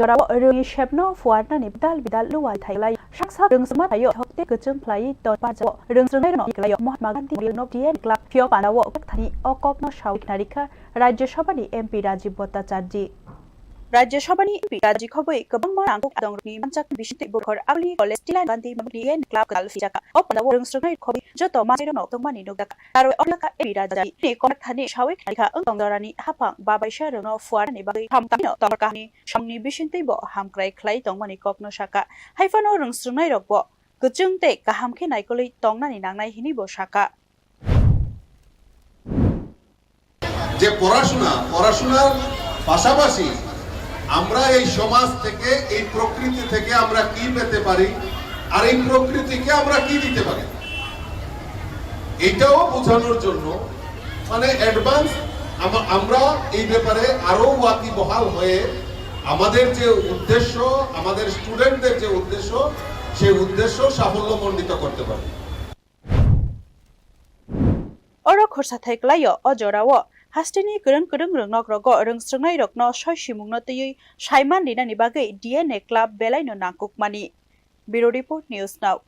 Rawa Rui Shepno Fuana Nibdal Vidal Luai Thai Shaksa Rungsma Tayo Hokte Kuchung Play Don Pajo Rungsrungai no Iklayo Mahatma Gandhi no Dien Club Pio Panawo Thani Okok no Shawik Narika Rajya Sabhani MP Rajiv Bhattacharjee Rajya Sabhani MP Rajiv Khoboi Kabang Marangkok Dongni Manchak Bishinte Bukhar Abli College Tilan Gandhi Dien Club Kalfijaka Opanawo Rungsrungai Khobi Joto Masiro no Tongmani Nugaka Taro Olaka MP Rajaji Ni Konak Thani Shawik Narika Ungdongdarani Hapang Babai Sharo no Fuana ni Bagai Hamtano Tongkani Shamni Bishinte Bo Hamkrai Klai Tongmani Kokno Shaka Haifano Rungsrungai Rokbo Kuchung Te Kahamke Naikoli Tongnani Nangnai Hini Bo Shaka যে পড়াশোনার পাশাপাশি আমরা এই সমাজ থেকে এই প্রকৃতি থেকে আমরা কি পেতে পারি আর এই প্রকৃতিকে আমরা কি দিতে পারি এটাও বোঝানোর জন্য মানে অ্যাডভান্স আমরা এই ব্যাপারে আরো ওয়াকিবহাল হয়ে আমাদের যে উদ্দেশ্য আমাদের স্টুডেন্টদের যে উদ্দেশ্য সেই উদ্দেশ্য সাফল্যমণ্ডিত করতে পারি Oro khorsa thaiklayo ojorawo hastini kurung rungnok rogo rungsrungai rokno soi simungno tui saiman dinani bagai DNA club belai no nangkukmani Bureau Report News Now